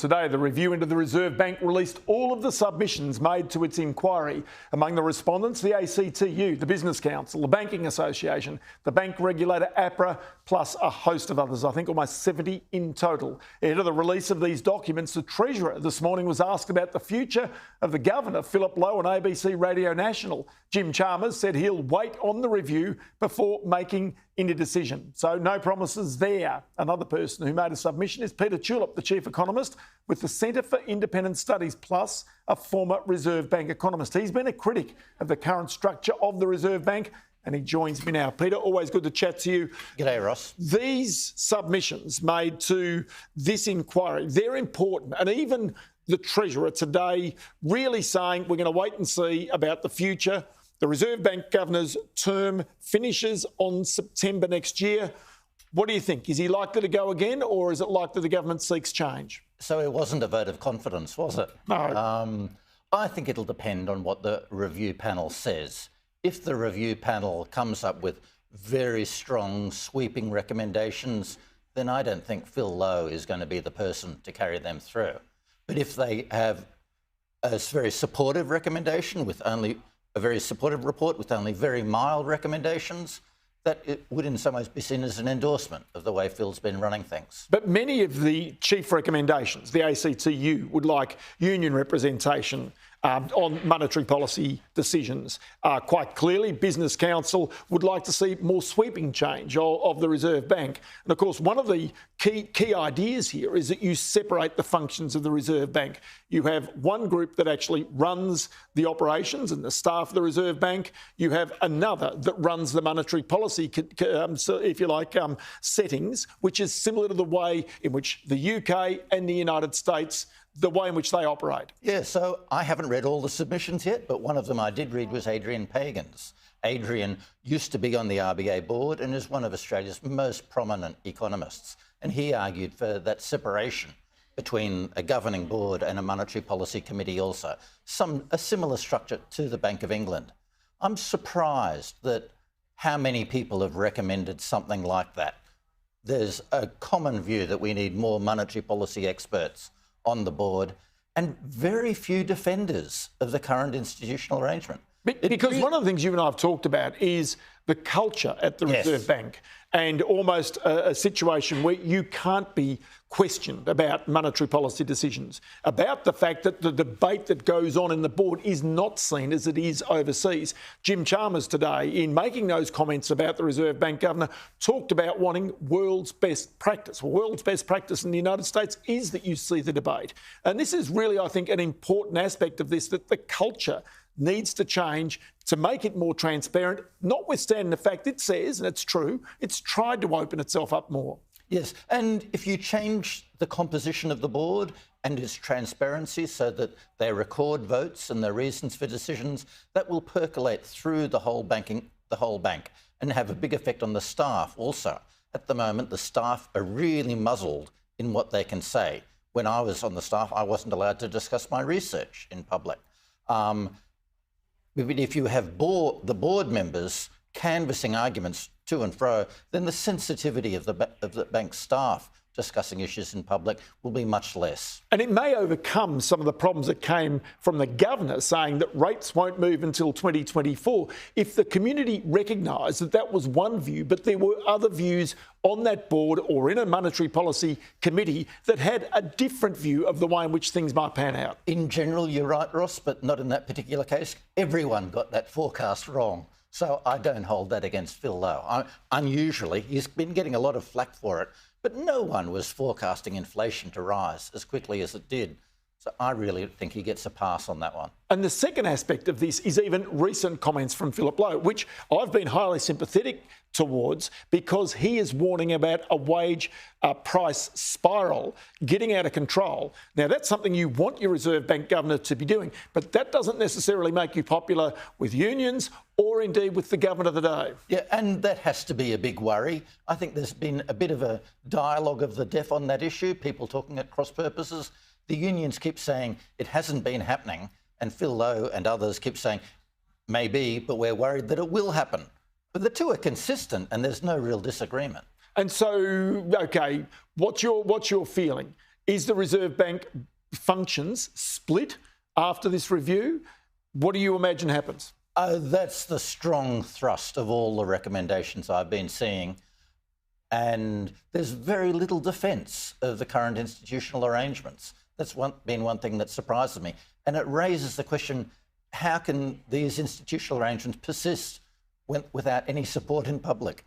Today, the review into the Reserve Bank released all of the submissions made to its inquiry. Among the respondents, the ACTU, the Business Council, the Banking Association, the bank regulator APRA, plus a host of others, I think almost 70 in total. Ahead of the release of these documents, the Treasurer this morning was asked about the future of the Governor, Philip Lowe, on ABC Radio National. Jim Chalmers said he'll wait on the review before making any decision. So no promises there. Another person who made a submission is Peter Tulip, the Chief Economist with the Centre for Independent Studies, plus a former Reserve Bank economist. He's been a critic of the current structure of the Reserve Bank, and he joins me now. Peter, always good to chat to you. G'day, Ross. These submissions made to this inquiry, they're important, and even the Treasurer today really saying we're going to wait and see about the future. The Reserve Bank Governor's term finishes on September next year. What do you think? Is he likely to go again, or is it likely the government seeks change? So it wasn't a vote of confidence, was it? No. I think it'll depend on what the review panel says. If the review panel comes up with very strong, sweeping recommendations, then I don't think Phil Lowe is going to be the person to carry them through. But if they have a very supportive recommendation with only a very supportive report with only very mild recommendations, that it would in some ways be seen as an endorsement of the way Phil's been running things. But many of the chief recommendations, the ACTU, would like union representation on monetary policy decisions. Quite clearly, Business Council would like to see more sweeping change of the Reserve Bank. And of course, one of the key ideas here is that you separate the functions of the Reserve Bank. You have one group that actually runs the operations and the staff of the Reserve Bank. You have another that runs the monetary policy, if you like, settings, which is similar to the way in which the UK and the United States, the way in which they operate. Yeah, so I haven't read all the submissions yet, but one of them I did read was Adrian Pagan's. Adrian used to be on the RBA board and is one of Australia's most prominent economists. And he argued for that separation between a governing board and a monetary policy committee also, a similar structure to the Bank of England. I'm surprised that how many people have recommended something like that. There's a common view that we need more monetary policy experts on the board and very few defenders of the current institutional arrangement. Because one of the things you and I have talked about is the culture at the Reserve Bank, and almost a situation where you can't be questioned about monetary policy decisions, about the fact that the debate that goes on in the board is not seen as it is overseas. Jim Chalmers today, in making those comments about the Reserve Bank Governor, talked about wanting world's best practice. Well, world's best practice in the United States is that you see the debate. And this is really, I think, an important aspect of this, that the culture needs to change to make it more transparent, notwithstanding the fact it says, and it's true, it's tried to open itself up more. Yes, and if you change the composition of the board and its transparency so that they record votes and the reasons for decisions, that will percolate through the whole bank and have a big effect on the staff also. At the moment, the staff are really muzzled in what they can say. When I was on the staff, I wasn't allowed to discuss my research in public. But if you have the board members canvassing arguments to and fro, then the sensitivity of the bank staff discussing issues in public will be much less. And it may overcome some of the problems that came from the governor saying that rates won't move until 2024. If the community recognised that that was one view, but there were other views on that board or in a monetary policy committee that had a different view of the way in which things might pan out. In general, you're right, Ross, but not in that particular case. Everyone got that forecast wrong. So I don't hold that against Phil Lowe. Unusually, he's been getting a lot of flack for it, but no one was forecasting inflation to rise as quickly as it did. So I really think he gets a pass on that one. And the second aspect of this is even recent comments from Philip Lowe, which I've been highly sympathetic towards, because he is warning about a wage price spiral getting out of control. Now, that's something you want your Reserve Bank Governor to be doing, but that doesn't necessarily make you popular with unions or indeed with the government of the day. Yeah, and that has to be a big worry. I think there's been a bit of a dialogue of the deaf on that issue, people talking at cross purposes. The unions keep saying it hasn't been happening, and Phil Lowe and others keep saying maybe, but we're worried that it will happen. But the two are consistent and there's no real disagreement. And so, OK, what's your feeling? Is the Reserve Bank functions split after this review? What do you imagine happens? That's the strong thrust of all the recommendations I've been seeing. And there's very little defence of the current institutional arrangements. That's been one thing that surprises me. And it raises the question, how can these institutional arrangements persist without any support in public?